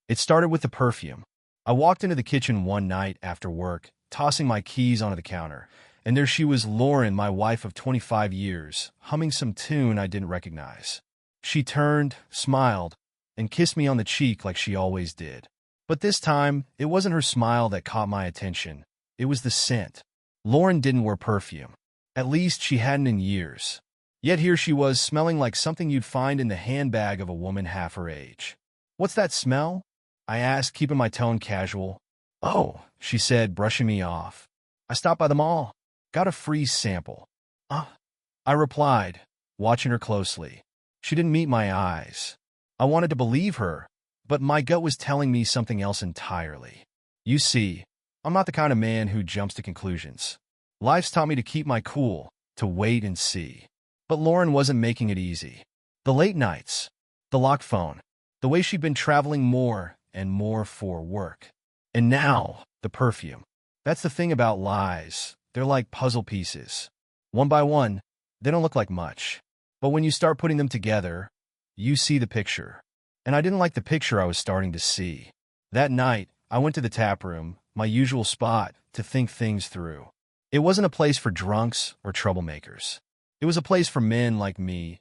It started with the perfume. I walked into the kitchen one night after work, tossing my keys onto the counter, and there she was, Lauren, my wife of 25 years, humming some tune I didn't recognize. She turned, smiled, and kissed me on the cheek like she always did. But this time, it wasn't her smile that caught my attention. It was the scent. Lauren didn't wear perfume. At least she hadn't in years. Yet here she was, smelling like something you'd find in the handbag of a woman half her age. "What's that smell?" I asked, keeping my tone casual. "Oh," she said, brushing me off. "I stopped by the mall. Got a free sample." I replied, watching her closely. She didn't meet my eyes. I wanted to believe her, but my gut was telling me something else entirely. You see, I'm not the kind of man who jumps to conclusions. Life's taught me to keep my cool, to wait and see. But Lauren wasn't making it easy. The late nights, the locked phone, the way she'd been traveling more and more for work. And now, the perfume. That's the thing about lies. They're like puzzle pieces. One by one, they don't look like much. But when you start putting them together, you see the picture. And I didn't like the picture I was starting to see. That night, I went to the tap room, my usual spot, to think things through. It wasn't a place for drunks or troublemakers. It was a place for men like me,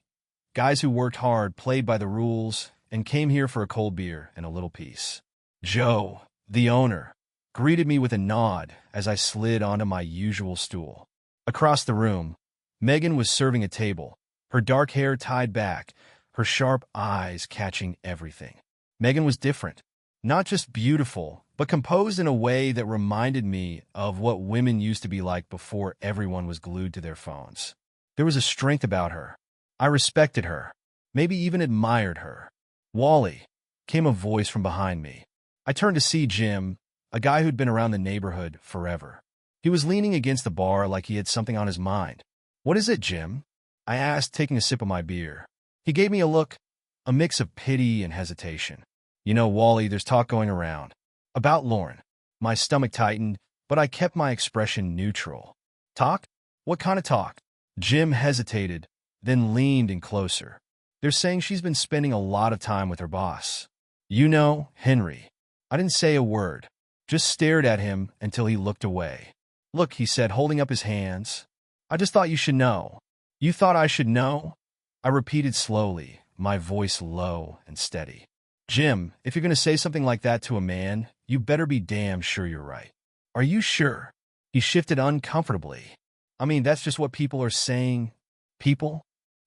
guys who worked hard, played by the rules, and came here for a cold beer and a little peace. Joe, the owner, greeted me with a nod as I slid onto my usual stool. Across the room, Megan was serving a table, her dark hair tied back, her sharp eyes catching everything. Megan was different, not just beautiful, but composed in a way that reminded me of what women used to be like before everyone was glued to their phones. There was a strength about her. I respected her, maybe even admired her. "Wally," came a voice from behind me. I turned to see Jim, a guy who'd been around the neighborhood forever. He was leaning against the bar like he had something on his mind. "What is it, Jim?" I asked, taking a sip of my beer. He gave me a look, a mix of pity and hesitation. "You know, Wally, there's talk going around. About Lauren." My stomach tightened, but I kept my expression neutral. "Talk? What kind of talk?" Jim hesitated, then leaned in closer. "They're saying she's been spending a lot of time with her boss. You know, Henry." I didn't say a word, just stared at him until he looked away. "Look," he said, holding up his hands. "I just thought you should know." "You thought I should know?" I repeated slowly, my voice low and steady. "Jim, if you're going to say something like that to a man, you better be damn sure you're right." "Are you sure?" He shifted uncomfortably. "I mean, that's just what people are saying." "People?"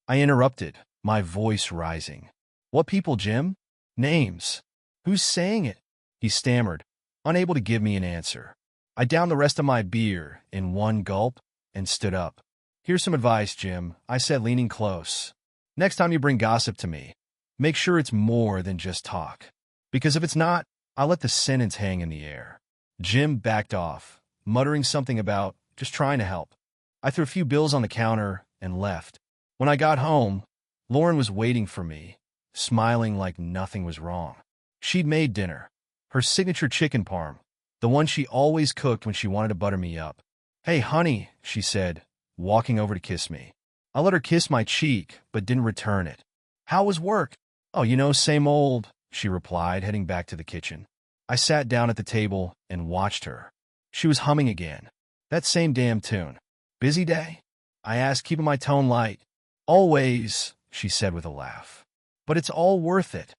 I interrupted, my voice rising. "What people, Jim? Names. Who's saying it?" He stammered, unable to give me an answer. I downed the rest of my beer in one gulp and stood up. "Here's some advice, Jim," I said, leaning close. "Next time you bring gossip to me, make sure it's more than just talk. Because if it's not, I'll let the sentence hang in the air." Jim backed off, muttering something about just trying to help. I threw a few bills on the counter and left. When I got home, Lauren was waiting for me, smiling like nothing was wrong. She'd made dinner, her signature chicken parm, the one she always cooked when she wanted to butter me up. "Hey, honey," she said, walking over to kiss me. I let her kiss my cheek, but didn't return it. "How was work?" "Oh, you know, same old," she replied, heading back to the kitchen. I sat down at the table and watched her. She was humming again. That same damn tune. "Busy day?" I asked, keeping my tone light. "Always," she said with a laugh. "But it's all worth it."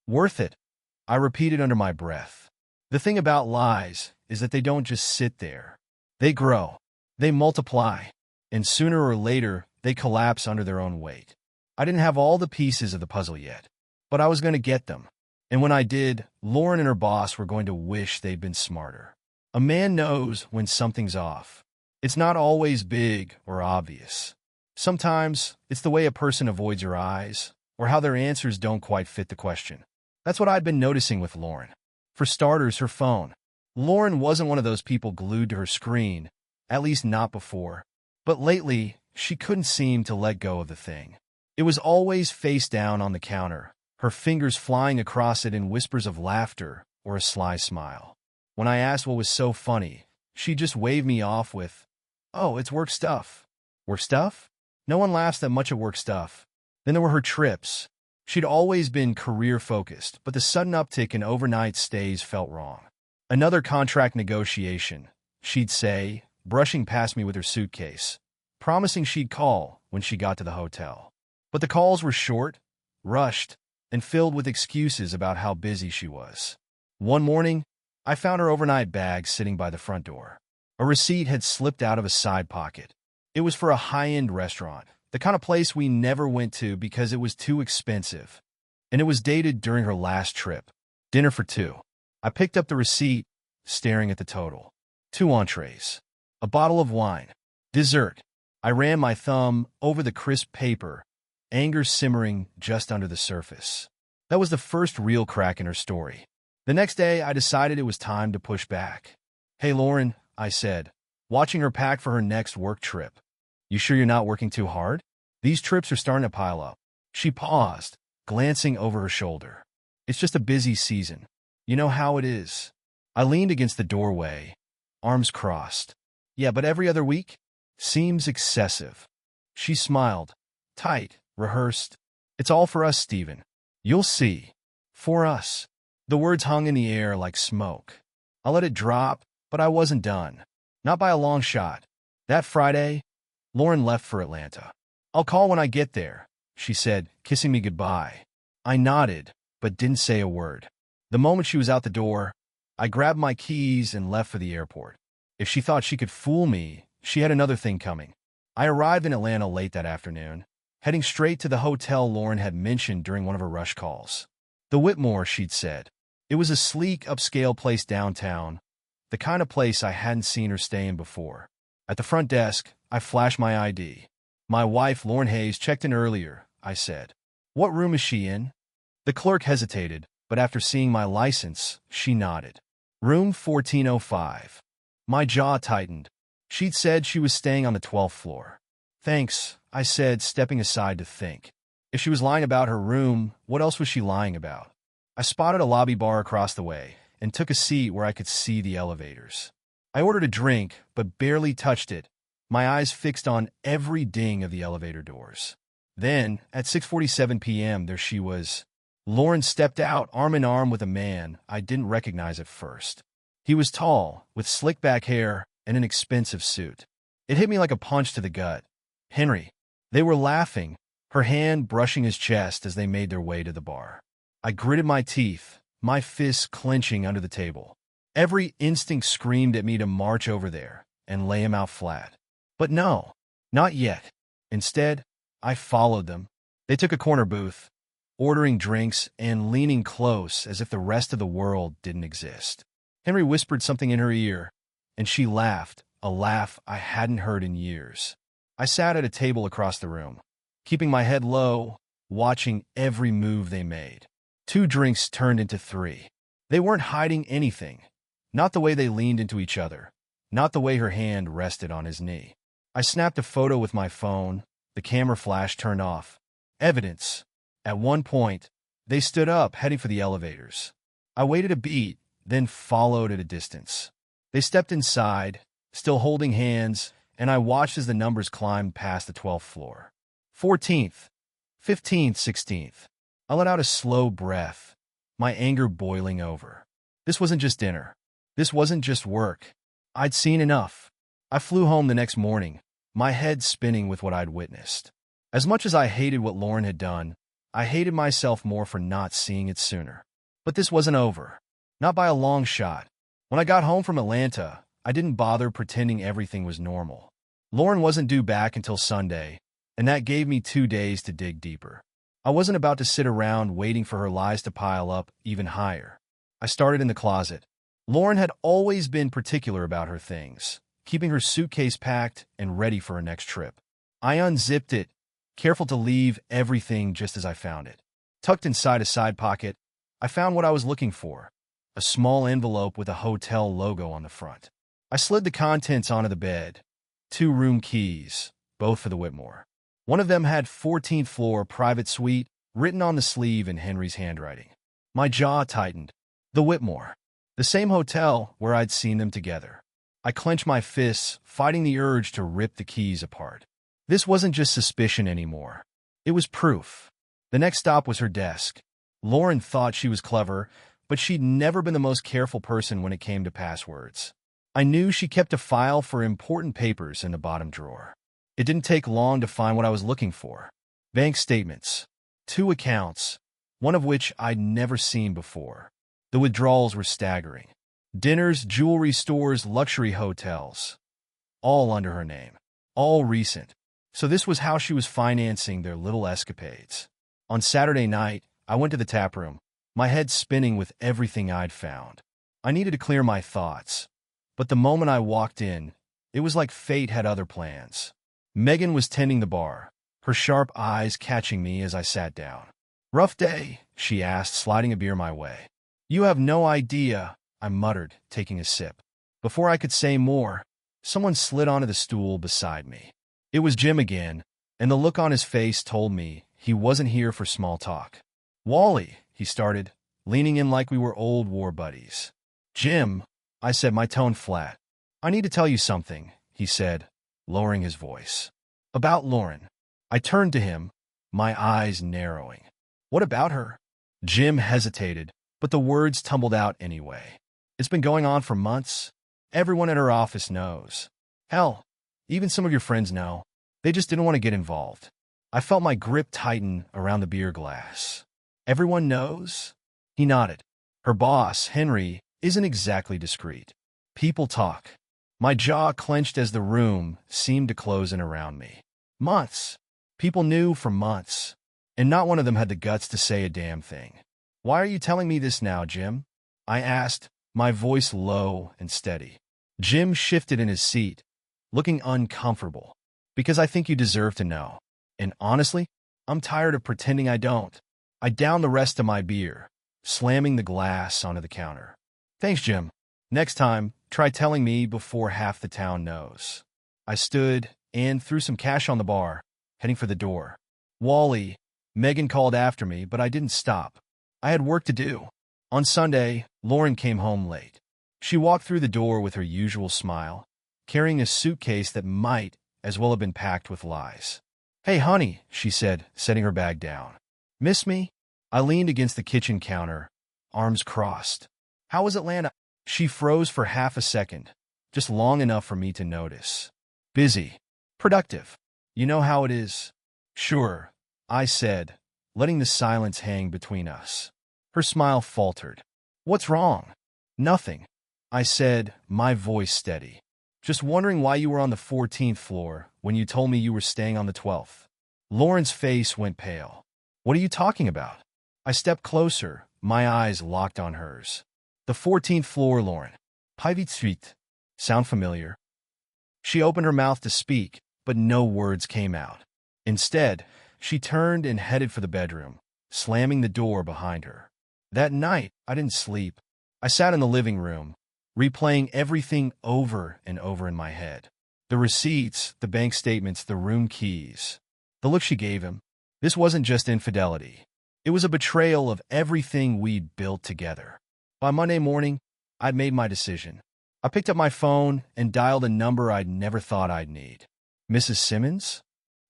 "Worth it," I repeated under my breath. The thing about lies is that they don't just sit there. They grow. They multiply. And sooner or later, they collapse under their own weight. I didn't have all the pieces of the puzzle yet, but I was going to get them. And when I did, Lauren and her boss were going to wish they'd been smarter. A man knows when something's off. It's not always big or obvious. Sometimes it's the way a person avoids your eyes, or how their answers don't quite fit the question. That's what I'd been noticing with Lauren. For starters, her phone. Lauren wasn't one of those people glued to her screen, at least not before. But lately, she couldn't seem to let go of the thing. It was always face down on the counter, her fingers flying across it in whispers of laughter or a sly smile. When I asked what was so funny, she just waved me off with, "Oh, it's work stuff." Work stuff? No one laughs that much at work stuff. Then there were her trips. She'd always been career-focused, but the sudden uptick in overnight stays felt wrong. Another contract negotiation, she'd say, brushing past me with her suitcase, promising she'd call when she got to the hotel. But the calls were short, rushed, and filled with excuses about how busy she was. One morning, I found her overnight bag sitting by the front door. A receipt had slipped out of a side pocket. It was for a high-end restaurant, the kind of place we never went to because it was too expensive. And it was dated during her last trip. Dinner for two. I picked up the receipt, staring at the total. 2 entrees. A bottle of wine. Dessert. I ran my thumb over the crisp paper, anger simmering just under the surface. That was the first real crack in her story. The next day, I decided it was time to push back. "Hey, Lauren," I said, watching her pack for her next work trip. "You sure you're not working too hard? These trips are starting to pile up." She paused, glancing over her shoulder. "It's just a busy season. You know how it is." I leaned against the doorway, arms crossed. "Yeah, but every other week? Seems excessive." She smiled, tight, rehearsed. "It's all for us, Stephen. You'll see. For us." The words hung in the air like smoke. I let it drop, but I wasn't done. Not by a long shot. That Friday, Lauren left for Atlanta. "I'll call when I get there," she said, kissing me goodbye. I nodded, but didn't say a word. The moment she was out the door, I grabbed my keys and left for the airport. If she thought she could fool me, she had another thing coming. I arrived in Atlanta late that afternoon, heading straight to the hotel Lauren had mentioned during one of her rush calls. The Whitmore, she'd said. It was a sleek, upscale place downtown, the kind of place I hadn't seen her stay in before. At the front desk, I flashed my ID. "My wife, Lauren Hayes, checked in earlier," I said. "What room is she in?" The clerk hesitated, but after seeing my license, she nodded. "Room 1405. My jaw tightened. She'd said she was staying on the 12th floor. "Thanks," I said, stepping aside to think. If she was lying about her room, what else was she lying about? I spotted a lobby bar across the way and took a seat where I could see the elevators. I ordered a drink, but barely touched it, my eyes fixed on every ding of the elevator doors. Then, at 6:47 p.m., there she was. Lauren stepped out arm in arm with a man I didn't recognize at first. He was tall, with slick back hair and an expensive suit. It hit me like a punch to the gut. "Henry." They were laughing, her hand brushing his chest as they made their way to the bar. I gritted my teeth, my fists clenching under the table. Every instinct screamed at me to march over there and lay him out flat. But no, not yet. Instead, I followed them. They took a corner booth, ordering drinks and leaning close as if the rest of the world didn't exist. Henry whispered something in her ear, and she laughed, a laugh I hadn't heard in years. I sat at a table across the room, keeping my head low, watching every move they made. 2 drinks turned into 3. They weren't hiding anything. Not the way they leaned into each other. Not the way her hand rested on his knee. I snapped a photo with my phone, the camera flash turned off. Evidence. At one point, they stood up, heading for the elevators. I waited a beat, then followed at a distance. They stepped inside, still holding hands, and I watched as the numbers climbed past the 12th floor. 14th, 15th, 16th. I let out a slow breath, my anger boiling over. This wasn't just dinner. This wasn't just work. I'd seen enough. I flew home the next morning, my head spinning with what I'd witnessed. As much as I hated what Lauren had done, I hated myself more for not seeing it sooner. But this wasn't over. Not by a long shot. When I got home from Atlanta, I didn't bother pretending everything was normal. Lauren wasn't due back until Sunday, and that gave me 2 days to dig deeper. I wasn't about to sit around waiting for her lies to pile up even higher. I started in the closet. Lauren had always been particular about her things, keeping her suitcase packed and ready for her next trip. I unzipped it, careful to leave everything just as I found it. Tucked inside a side pocket, I found what I was looking for, a small envelope with a hotel logo on the front. I slid the contents onto the bed. 2 room keys, both for the Whitmore. One of them had 14th floor private suite written on the sleeve in Henry's handwriting. My jaw tightened. The Whitmore. The same hotel where I'd seen them together. I clenched my fists, fighting the urge to rip the keys apart. This wasn't just suspicion anymore. It was proof. The next stop was her desk. Lauren thought she was clever, but she'd never been the most careful person when it came to passwords. I knew she kept a file for important papers in the bottom drawer. It didn't take long to find what I was looking for. Bank statements. 2 accounts, one of which I'd never seen before. The withdrawals were staggering. Dinners, jewelry stores, luxury hotels. All under her name. All recent. So this was how she was financing their little escapades. On Saturday night, I went to the tap room, my head spinning with everything I'd found. I needed to clear my thoughts. But the moment I walked in, it was like fate had other plans. Megan was tending the bar, her sharp eyes catching me as I sat down. "Rough day?" she asked, sliding a beer my way. "You have no idea," I muttered, taking a sip. Before I could say more, someone slid onto the stool beside me. It was Jim again, and the look on his face told me he wasn't here for small talk. "Wally," he started, leaning in like we were old war buddies. "Jim," I said, my tone flat. "I need to tell you something," he said, lowering his voice. "About Lauren." I turned to him, my eyes narrowing. "What about her?" Jim hesitated, but the words tumbled out anyway. "It's been going on for months. Everyone at her office knows. Hell, even some of your friends know. They just didn't want to get involved." I felt my grip tighten around the beer glass. "Everyone knows?" He nodded. "Her boss, Henry, isn't exactly discreet. People talk." My jaw clenched as the room seemed to close in around me. Months. People knew for months, and not one of them had the guts to say a damn thing. "Why are you telling me this now, Jim?" I asked, my voice low and steady. Jim shifted in his seat, looking uncomfortable. "Because I think you deserve to know. And honestly, I'm tired of pretending I don't." I downed the rest of my beer, slamming the glass onto the counter. "Thanks, Jim. Next time, try telling me before half the town knows." I stood and threw some cash on the bar, heading for the door. "Wally," Megan called after me, but I didn't stop. I had work to do. On Sunday, Lauren came home late. She walked through the door with her usual smile, carrying a suitcase that might as well have been packed with lies. "Hey, honey," she said, setting her bag down. "Miss me?" I leaned against the kitchen counter, arms crossed. "How was Atlanta?" She froze for half a second, just long enough for me to notice. "Busy. Productive. You know how it is." "Sure," I said, letting the silence hang between us. Her smile faltered. "What's wrong?" "Nothing," I said, my voice steady. "Just wondering why you were on the 14th floor when you told me you were staying on the 12th. Lauren's face went pale. "What are you talking about?" I stepped closer, my eyes locked on hers. "The 14th floor, Lauren. Pivot Street. Sound familiar?" She opened her mouth to speak, but no words came out. Instead, she turned and headed for the bedroom, slamming the door behind her. That night, I didn't sleep. I sat in the living room, replaying everything over and over in my head. The receipts, the bank statements, the room keys. The look she gave him. This wasn't just infidelity. It was a betrayal of everything we'd built together. By Monday morning, I'd made my decision. I picked up my phone and dialed a number I'd never thought I'd need. "Mrs. Simmons?"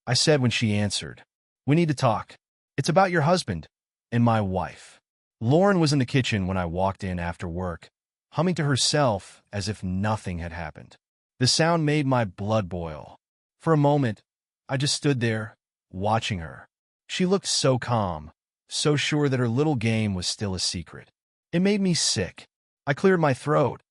I said when she answered. "We need to talk. It's about your husband and my wife." Lauren was in the kitchen when I walked in after work, humming to herself as if nothing had happened. The sound made my blood boil. For a moment, I just stood there, watching her. She looked so calm, so sure that her little game was still a secret. It made me sick. I cleared my throat,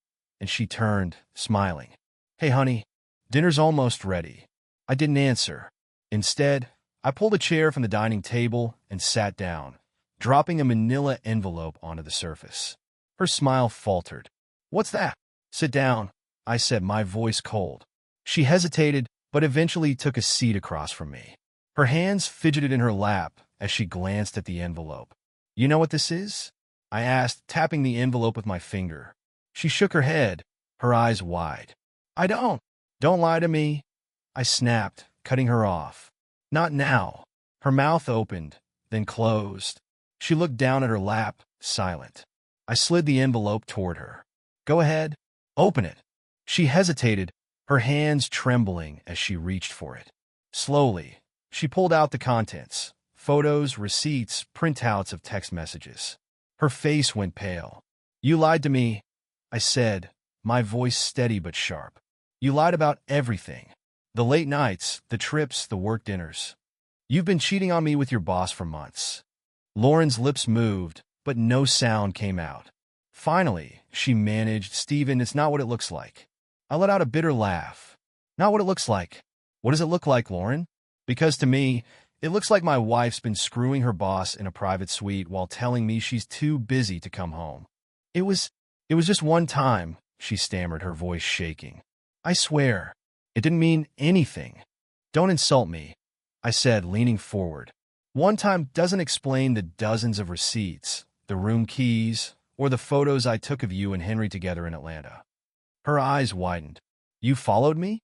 and she turned, smiling. "Hey, honey, dinner's almost ready." I didn't answer. Instead, I pulled a chair from the dining table and sat down, dropping a manila envelope onto the surface. Her smile faltered. "What's that?" "Sit down," I said, my voice cold. She hesitated, but eventually took a seat across from me. Her hands fidgeted in her lap as she glanced at the envelope. "You know what this is?" I asked, tapping the envelope with my finger. She shook her head, her eyes wide. "I don't." "Don't lie to me," I snapped, cutting her off. "Not now." Her mouth opened, then closed. She looked down at her lap, silent. I slid the envelope toward her. "Go ahead. Open it." She hesitated, her hands trembling as she reached for it. Slowly, she pulled out the contents, Photos, receipts, printouts of text messages. Her face went pale. "You lied to me," I said, my voice steady but sharp. "You lied about everything. The late nights, the trips, the work dinners. You've been cheating on me with your boss for months." Lauren's lips moved, but no sound came out. Finally, she managed, "Stephen, it's not what it looks like." I let out a bitter laugh. "Not what it looks like. What does it look like, Lauren?" Because to me, it looks like my wife's been screwing her boss in a private suite while telling me she's too busy to come home. It was just one time," she stammered, her voice shaking. "I swear, it didn't mean anything." "Don't insult me," I said, leaning forward. "One time doesn't explain the dozens of receipts, the room keys, or the photos I took of you and Henry together in Atlanta." Her eyes widened. "You followed me?"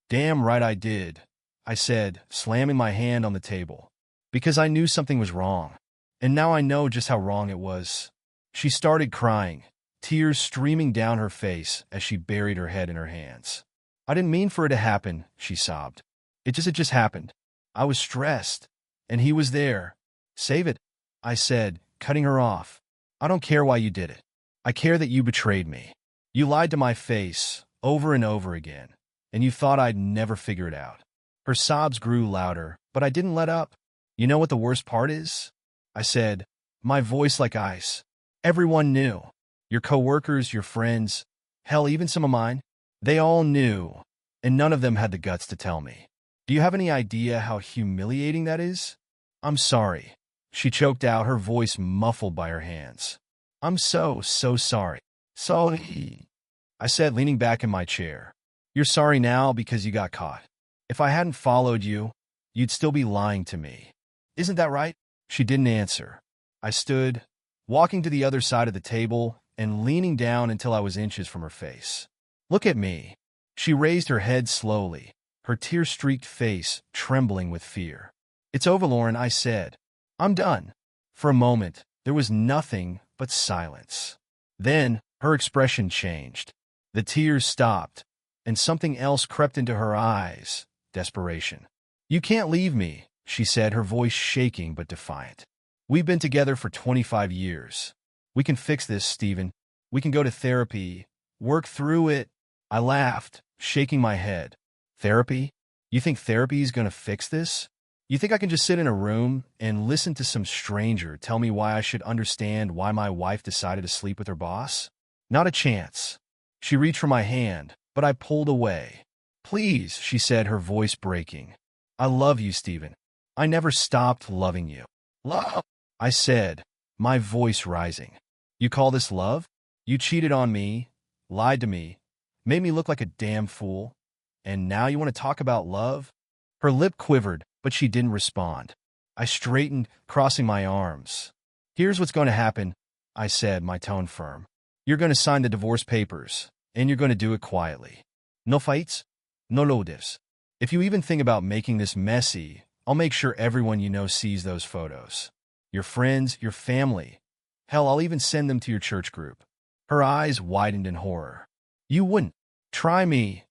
"Damn right I did," I said, slamming my hand on the table. "Because I knew something was wrong. And now I know just how wrong it was." She started crying, tears streaming down her face as she buried her head in her hands. "I didn't mean for it to happen," she sobbed. It just happened. I was stressed, and he was there." "Save it," I said, cutting her off. "I don't care why you did it. I care that you betrayed me. You lied to my face, over and over again, and you thought I'd never figure it out." Her sobs grew louder, but I didn't let up. "You know what the worst part is?" I said, my voice like ice. "Everyone knew. Your coworkers, your friends, hell, even some of mine. They all knew, and none of them had the guts to tell me. Do you have any idea how humiliating that is?" "I'm sorry," she choked out, her voice muffled by her hands. "I'm so sorry." "Sorry," I said, leaning back in my chair. "You're sorry now because you got caught. If I hadn't followed you, you'd still be lying to me. Isn't that right?" She didn't answer. I stood, walking to the other side of the table and leaning down until I was inches from her face. "Look at me." She raised her head slowly, her tear-streaked face trembling with fear. "It's over, Lauren," I said. "I'm done." For a moment, there was nothing but silence. Then, her expression changed. The tears stopped, and something else crept into her eyes, desperation. "You can't leave me," she said, her voice shaking but defiant. "We've been together for 25 years. We can fix this, Stephen. We can go to therapy, work through it." I laughed, shaking my head. "Therapy? You think therapy is going to fix this? You think I can just sit in a room and listen to some stranger tell me why I should understand why my wife decided to sleep with her boss? Not a chance." She reached for my hand, but I pulled away. "Please," she said, her voice breaking. "I love you, Stephen. I never stopped loving you." "Love?" I said, my voice rising. "You call this love? You cheated on me, lied to me, made me look like a damn fool, and now you want to talk about love?" Her lip quivered, but she didn't respond. I straightened, crossing my arms. "Here's what's going to happen," I said, my tone firm. "You're going to sign the divorce papers, and you're going to do it quietly. No fights, no motives. If you even think about making this messy, I'll make sure everyone you know sees those photos. Your friends, your family. Hell, I'll even send them to your church group." Her eyes widened in horror. "You wouldn't." "Try me,"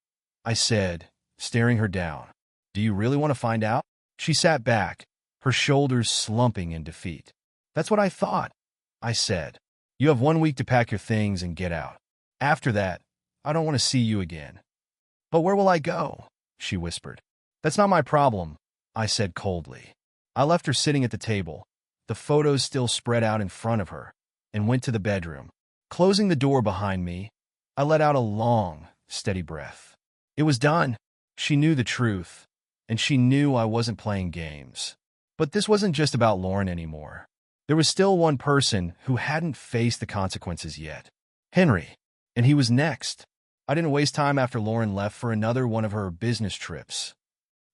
I said, staring her down. "Do you really want to find out?" She sat back, her shoulders slumping in defeat. "That's what I thought," I said. "You have 1 week to pack your things and get out. After that, I don't want to see you again." "But where will I go?" she whispered. "That's not my problem," I said coldly. I left her sitting at the table, the photos still spread out in front of her, and went to the bedroom. Closing the door behind me, I let out a long, steady breath. It was done. She knew the truth, and she knew I wasn't playing games. But this wasn't just about Lauren anymore. There was still one person who hadn't faced the consequences yet. Henry. And he was next. I didn't waste time after Lauren left for another one of her business trips.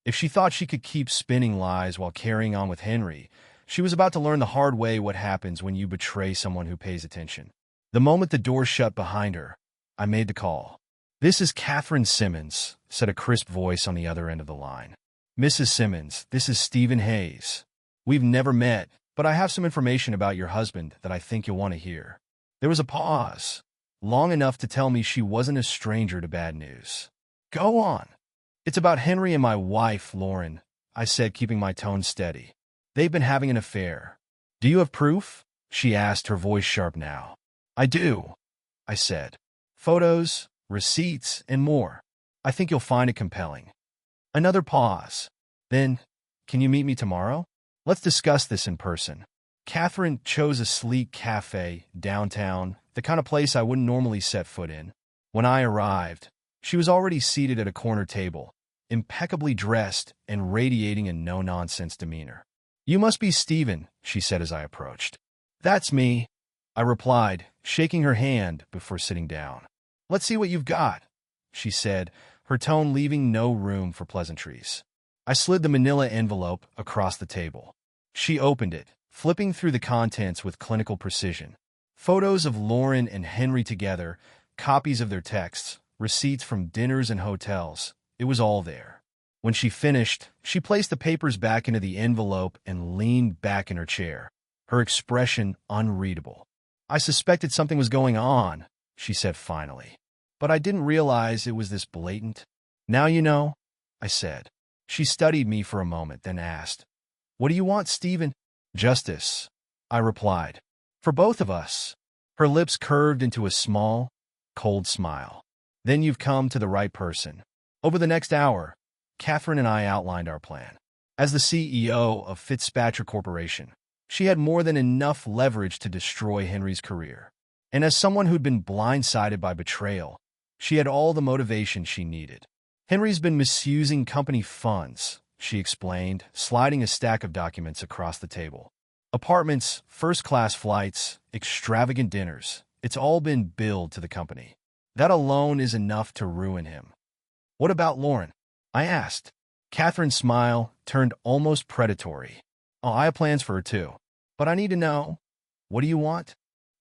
If she thought she could keep spinning lies while carrying on with Henry, she was about to learn the hard way what happens when you betray someone who pays attention. The moment the door shut behind her, I made the call. "This is Catherine Simmons," said a crisp voice on the other end of the line. "Mrs. Simmons, this is Stephen Hayes. We've never met, but I have some information about your husband that I think you'll want to hear." There was a pause, long enough to tell me she wasn't a stranger to bad news. "Go on." "It's about Henry and my wife, Lauren," I said, keeping my tone steady. They've been having an affair. Do you have proof? She asked, her voice sharp now. I do, I said. Photos, receipts, and more. I think you'll find it compelling. Another pause. Then, can you meet me tomorrow? Let's discuss this in person. Catherine chose a sleek cafe downtown, the kind of place I wouldn't normally set foot in. When I arrived, she was already seated at a corner table, impeccably dressed and radiating a no-nonsense demeanor. You must be Stephen, she said as I approached. That's me, I replied, shaking her hand before sitting down. Let's see what you've got, she said, her tone leaving no room for pleasantries. I slid the manila envelope across the table. She opened it, flipping through the contents with clinical precision. Photos of Lauren and Henry together, copies of their texts, receipts from dinners and hotels. It was all there. When she finished, she placed the papers back into the envelope and leaned back in her chair, her expression unreadable. I suspected something was going on, she said finally, but I didn't realize it was this blatant. Now you know, I said. She studied me for a moment, then asked, What do you want, Stephen? Justice, I replied. For both of us. Her lips curved into a small, cold smile. Then you've come to the right person. Over the next hour, Catherine and I outlined our plan. As the CEO of Fitzpatrick Corporation, she had more than enough leverage to destroy Henry's career. And as someone who'd been blindsided by betrayal, she had all the motivation she needed. Henry's been misusing company funds, she explained, sliding a stack of documents across the table. Apartments, first-class flights, extravagant dinners, it's all been billed to the company. That alone is enough to ruin him. What about Lauren? I asked. Catherine's smile turned almost predatory. Oh, I have plans for her too. But I need to know. What do you want?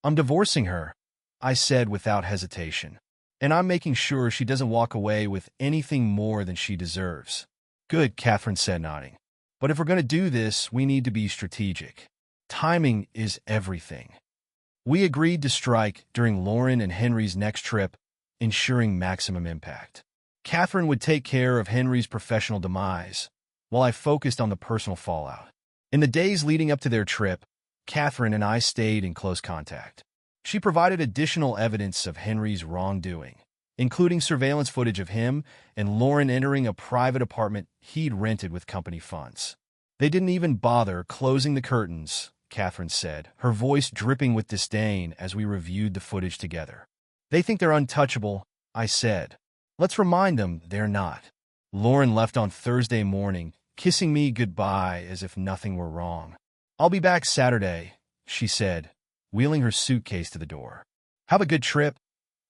I'm divorcing her, I said without hesitation. And I'm making sure she doesn't walk away with anything more than she deserves. Good, Catherine said, nodding. But if we're going to do this, we need to be strategic. Timing is everything. We agreed to strike during Lauren and Henry's next trip, ensuring maximum impact. Catherine would take care of Henry's professional demise, while I focused on the personal fallout. In the days leading up to their trip, Catherine and I stayed in close contact. She provided additional evidence of Henry's wrongdoing, including surveillance footage of him and Lauren entering a private apartment he'd rented with company funds. They didn't even bother closing the curtains, Catherine said, her voice dripping with disdain as we reviewed the footage together. They think they're untouchable, I said. Let's remind them they're not. Lauren left on Thursday morning, kissing me goodbye as if nothing were wrong. I'll be back Saturday, she said, wheeling her suitcase to the door. Have a good trip,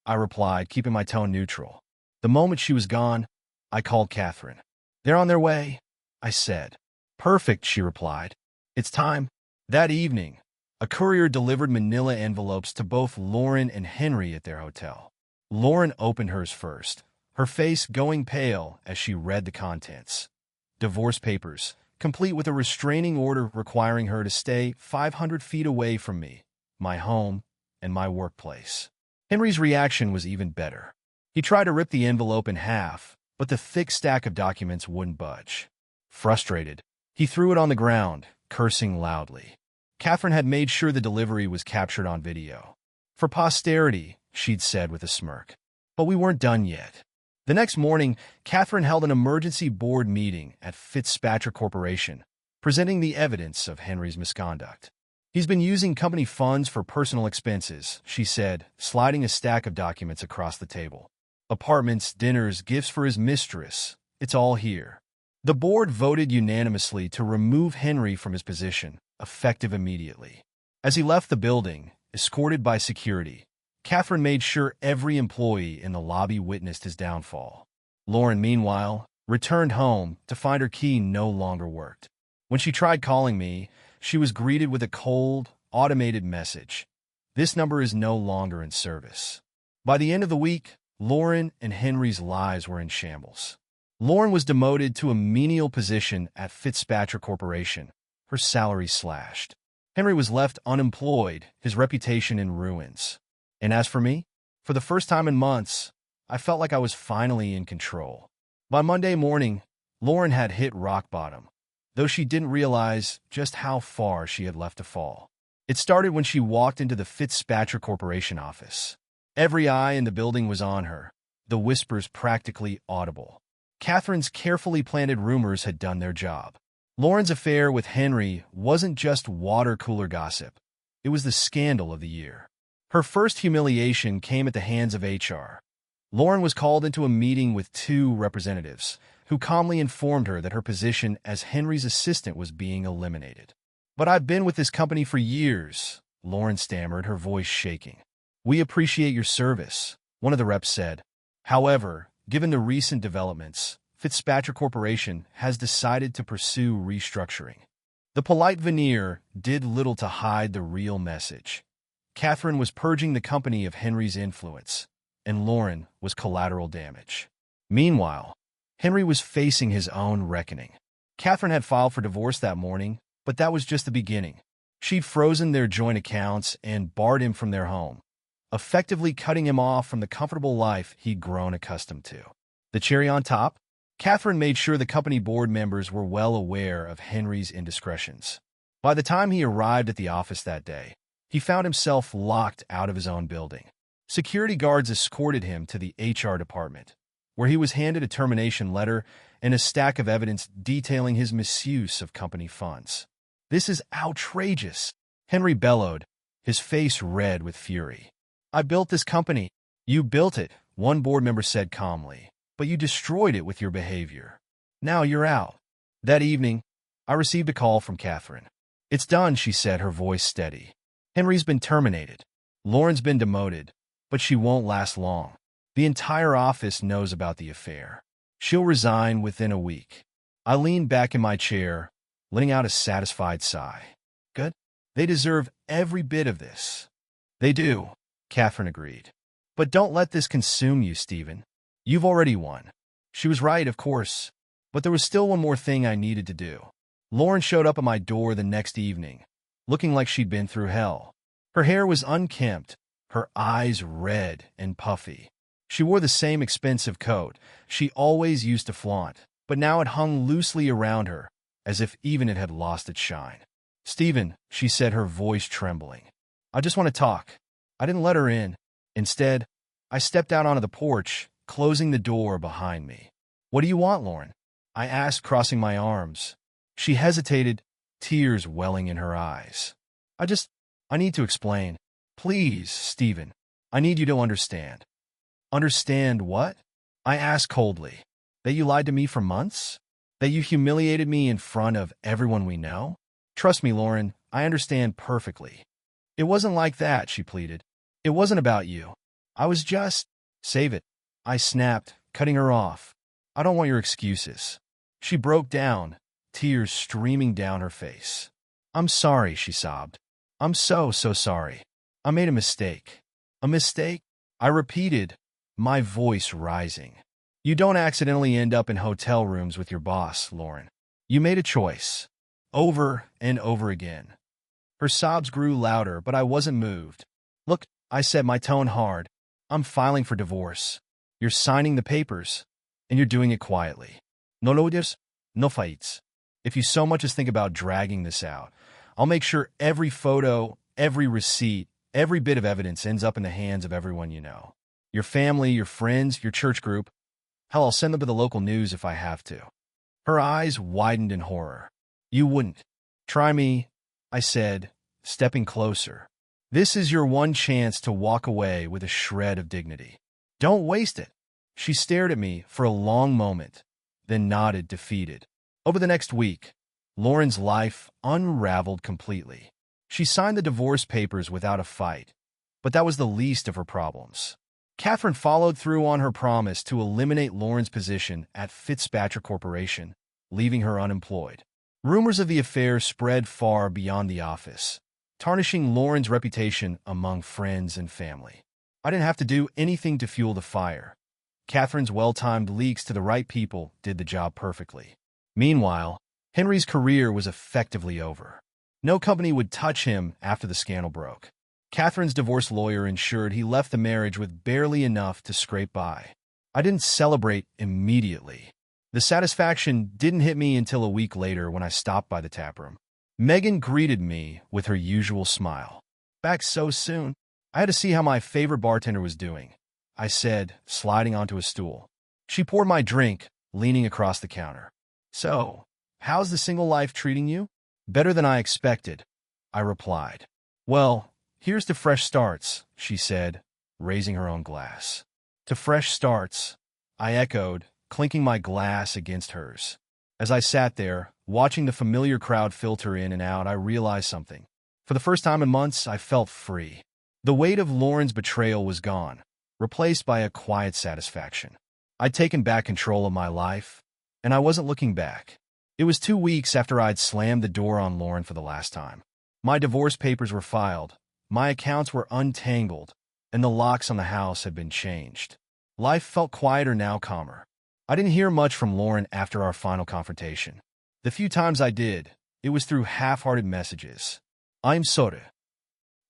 I replied, keeping my tone neutral. The moment she was gone, I called Catherine. They're on their way, I said. Perfect, she replied. It's time. That evening, a courier delivered manila envelopes to both Lauren and Henry at their hotel. Lauren opened hers first, her face going pale as she read the contents. Divorce papers, complete with a restraining order requiring her to stay 500 feet away from me, my home, and my workplace. Henry's reaction was even better. He tried to rip the envelope in half, but the thick stack of documents wouldn't budge. Frustrated, he threw it on the ground, cursing loudly. Catherine had made sure the delivery was captured on video. For posterity, she'd said with a smirk. But we weren't done yet. The next morning, Catherine held an emergency board meeting at Fitzpatrick Corporation, presenting the evidence of Henry's misconduct. He's been using company funds for personal expenses, she said, sliding a stack of documents across the table. Apartments, dinners, gifts for his mistress. It's all here. The board voted unanimously to remove Henry from his position, effective immediately. As he left the building, escorted by security, Catherine made sure every employee in the lobby witnessed his downfall. Lauren, meanwhile, returned home to find her key no longer worked. When she tried calling me, she was greeted with a cold, automated message. This number is no longer in service. By the end of the week, Lauren and Henry's lives were in shambles. Lauren was demoted to a menial position at Fitzpatrick Corporation, her salary slashed. Henry was left unemployed, his reputation in ruins. And as for me, for the first time in months, I felt like I was finally in control. By Monday morning, Lauren had hit rock bottom. though she didn't realize just how far she had left to fall. It started when she walked into the Fitzpatrick Corporation office. Every eye in the building was on her, the whispers practically audible. Catherine's carefully planted rumors had done their job. Lauren's affair with Henry wasn't just water cooler gossip. It was the scandal of the year. Her first humiliation came at the hands of HR. Lauren was called into a meeting with two representatives, who calmly informed her that her position as Henry's assistant was being eliminated. "But I've been with this company for years," Lauren stammered, her voice shaking. "We appreciate your service," one of the reps said. However, given the recent developments, Fitzpatrick Corporation has decided to pursue restructuring. The polite veneer did little to hide the real message. Catherine was purging the company of Henry's influence, and Lauren was collateral damage. Meanwhile, Henry was facing his own reckoning. Catherine had filed for divorce that morning, but that was just the beginning. She'd frozen their joint accounts and barred him from their home, effectively cutting him off from the comfortable life he'd grown accustomed to. The cherry on top? Catherine made sure the company board members were well aware of Henry's indiscretions. By the time he arrived at the office that day, he found himself locked out of his own building. Security guards escorted him to the HR department, where he was handed a termination letter and a stack of evidence detailing his misuse of company funds. "This is outrageous," Henry bellowed, his face red with fury. "I built this company." "You built it," one board member said calmly, "but you destroyed it with your behavior. Now you're out." That evening, I received a call from Catherine. "It's done," she said, her voice steady. "Henry's been terminated. Lauren's been demoted, but she won't last long. The entire office knows about the affair. She'll resign within a week." I leaned back in my chair, letting out a satisfied sigh. "Good. They deserve every bit of this." "They do," Catherine agreed. "But don't let this consume you, Stephen. You've already won." She was right, of course, but there was still one more thing I needed to do. Lauren showed up at my door the next evening, looking like she'd been through hell. Her hair was unkempt, her eyes red and puffy. She wore the same expensive coat she always used to flaunt, but now it hung loosely around her, as if even it had lost its shine. "Stephen," she said, her voice trembling, "I just want to talk." I didn't let her in. Instead, I stepped out onto the porch, closing the door behind me. "What do you want, Lauren?" I asked, crossing my arms. She hesitated, tears welling in her eyes. I need to explain." "Please, Stephen. I need you to understand." "Understand what?" I asked coldly. "That you lied to me for months? That you humiliated me in front of everyone we know? Trust me, Lauren, I understand perfectly." "It wasn't like that," she pleaded. "It wasn't about you. I was just—" "Save it," I snapped, cutting her off. "I don't want your excuses." She broke down, tears streaming down her face. "I'm sorry," she sobbed. "I'm so sorry. I made a mistake." "A mistake?" I repeated, my voice rising. "You don't accidentally end up in hotel rooms with your boss, Lauren. You made a choice. Over and over again." Her sobs grew louder, but I wasn't moved. "Look," I said, my tone hard, "I'm filing for divorce. You're signing the papers, and you're doing it quietly. No lawyers, no fights. If you so much as think about dragging this out, I'll make sure every photo, every receipt, every bit of evidence ends up in the hands of everyone you know. Your family, your friends, your church group. Hell, I'll send them to the local news if I have to." Her eyes widened in horror. "You wouldn't." "Try me," I said, stepping closer. "This is your one chance to walk away with a shred of dignity. Don't waste it." She stared at me for a long moment, then nodded, defeated. Over the next week, Lauren's life unraveled completely. She signed the divorce papers without a fight, but that was the least of her problems. Catherine followed through on her promise to eliminate Lauren's position at Fitzpatrick Corporation, leaving her unemployed. Rumors of the affair spread far beyond the office, tarnishing Lauren's reputation among friends and family. I didn't have to do anything to fuel the fire. Catherine's well-timed leaks to the right people did the job perfectly. Meanwhile, Henry's career was effectively over. No company would touch him after the scandal broke. Catherine's divorce lawyer ensured he left the marriage with barely enough to scrape by. I didn't celebrate immediately. The satisfaction didn't hit me until a week later when I stopped by the taproom. Megan greeted me with her usual smile. "Back so soon?" "I had to see how my favorite bartender was doing," I said, sliding onto a stool. She poured my drink, leaning across the counter. "So, how's the single life treating you?" "Better than I expected," I replied. "Well, here's to fresh starts," she said, raising her own glass. "To fresh starts," I echoed, clinking my glass against hers. As I sat there, watching the familiar crowd filter in and out, I realized something. For the first time in months, I felt free. The weight of Lauren's betrayal was gone, replaced by a quiet satisfaction. I'd taken back control of my life, and I wasn't looking back. It was 2 weeks after I'd slammed the door on Lauren for the last time. My divorce papers were filed, my accounts were untangled, and the locks on the house had been changed. Life felt quieter now, calmer. I didn't hear much from Lauren after our final confrontation. The few times I did, it was through half-hearted messages. "I'm sorry.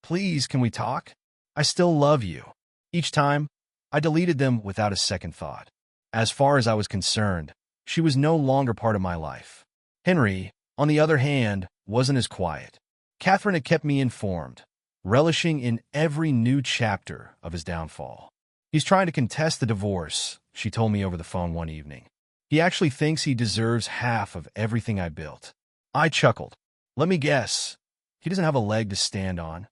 Please, can we talk? I still love you." Each time, I deleted them without a second thought. As far as I was concerned, she was no longer part of my life. Henry, on the other hand, wasn't as quiet. Catherine had kept me informed, relishing in every new chapter of his downfall. "He's trying to contest the divorce," she told me over the phone one evening. "He actually thinks he deserves half of everything I built." I chuckled. "Let me guess. He doesn't have a leg to stand on."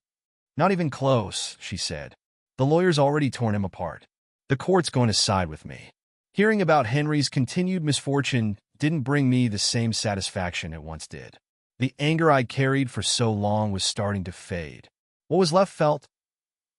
"Not even close," she said. "The lawyer's already torn him apart. The court's going to side with me." Hearing about Henry's continued misfortune didn't bring me the same satisfaction it once did. The anger I'd carried for so long was starting to fade. What was left felt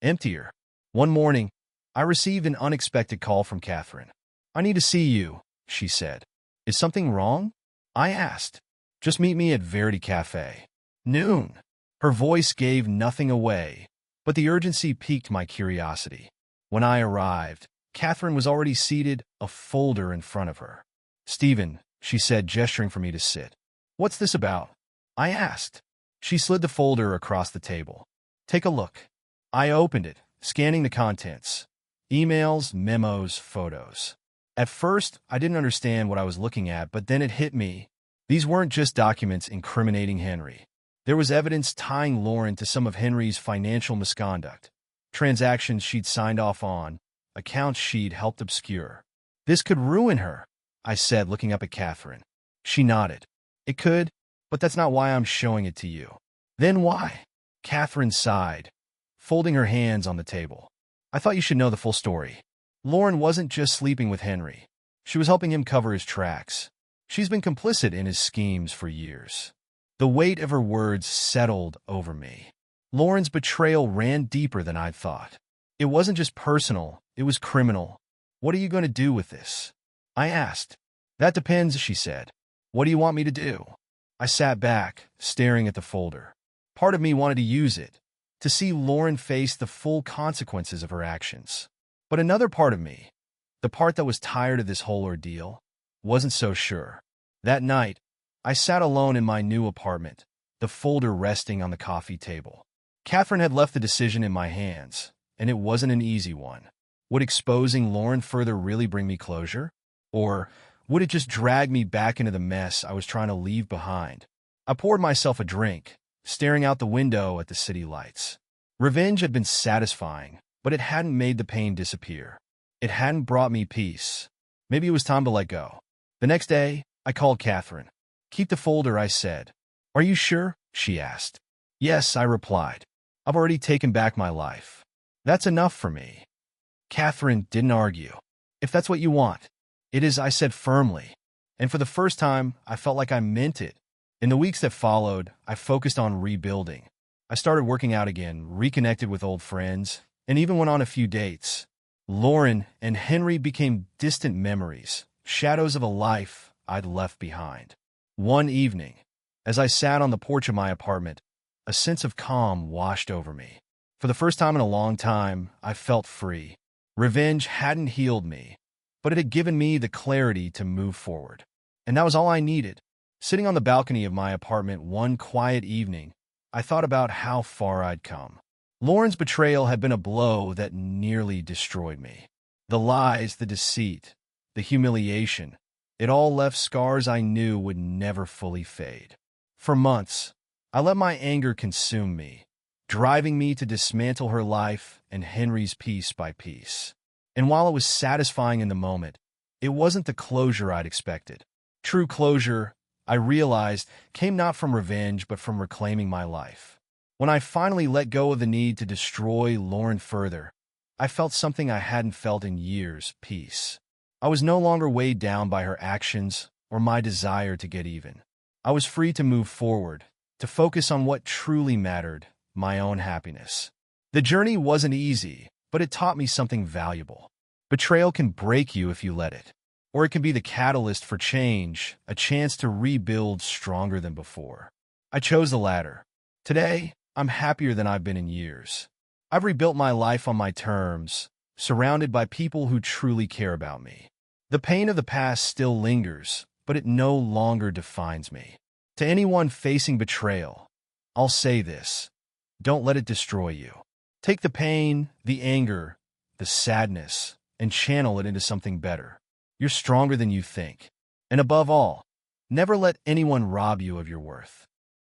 emptier. One morning, I received an unexpected call from Catherine. "I need to see you," she said. "Is something wrong?" I asked. "Just meet me at Verity Cafe. Noon." Her voice gave nothing away, but the urgency piqued my curiosity. When I arrived, Catherine was already seated, a folder in front of her. "Stephen," she said, gesturing for me to sit. "What's this about?" I asked. She slid the folder across the table. "Take a look." I opened it, scanning the contents. Emails, memos, photos. At first, I didn't understand what I was looking at, but then it hit me. These weren't just documents incriminating Henry. There was evidence tying Lauren to some of Henry's financial misconduct. Transactions she'd signed off on, accounts she'd helped obscure. "This could ruin her," I said, looking up at Catherine. She nodded. "It could, but that's not why I'm showing it to you." "Then why?" Catherine sighed, folding her hands on the table. "I thought you should know the full story. Lauren wasn't just sleeping with Henry. She was helping him cover his tracks. She's been complicit in his schemes for years." The weight of her words settled over me. Lauren's betrayal ran deeper than I'd thought. It wasn't just personal, it was criminal. "What are you going to do with this?" I asked. "That depends," she said. "What do you want me to do?" I sat back, staring at the folder. Part of me wanted to use it, to see Lauren face the full consequences of her actions. But another part of me, the part that was tired of this whole ordeal, wasn't so sure. That night, I sat alone in my new apartment, the folder resting on the coffee table. Catherine had left the decision in my hands, and it wasn't an easy one. Would exposing Lauren further really bring me closure? Or would it just drag me back into the mess I was trying to leave behind? I poured myself a drink, staring out the window at the city lights. Revenge had been satisfying, but it hadn't made the pain disappear. It hadn't brought me peace. Maybe it was time to let go. The next day, I called Catherine. "Keep the folder," I said. "Are you sure?" she asked. "Yes," I replied. "I've already taken back my life. That's enough for me." Catherine didn't argue. "If that's what you want." "It is," I said firmly. And for the first time, I felt like I meant it. In the weeks that followed, I focused on rebuilding. I started working out again, reconnected with old friends, and even went on a few dates. Lauren and Henry became distant memories, shadows of a life I'd left behind. One evening, as I sat on the porch of my apartment, a sense of calm washed over me. For the first time in a long time, I felt free. Revenge hadn't healed me, but it had given me the clarity to move forward. And that was all I needed. Sitting on the balcony of my apartment one quiet evening, I thought about how far I'd come. Lauren's betrayal had been a blow that nearly destroyed me. The lies, the deceit, the humiliation, It all left scars I knew would never fully fade. For months, I let my anger consume me, driving me to dismantle her life and Henry's piece by piece. And while it was satisfying in the moment, it wasn't the closure I'd expected. True closure, I realized, came not from revenge but from reclaiming my life. When I finally let go of the need to destroy Lauren further, I felt something I hadn't felt in years: peace. I was no longer weighed down by her actions or my desire to get even. I was free to move forward, to focus on what truly mattered: my own happiness. The journey wasn't easy, but it taught me something valuable. Betrayal can break you if you let it, or it can be the catalyst for change, a chance to rebuild stronger than before. I chose the latter. Today, I'm happier than I've been in years. I've rebuilt my life on my terms, surrounded by people who truly care about me. The pain of the past still lingers, but it no longer defines me. To anyone facing betrayal, I'll say this: don't let it destroy you. Take the pain, the anger, the sadness, and channel it into something better. You're stronger than you think. And above all, never let anyone rob you of your worth.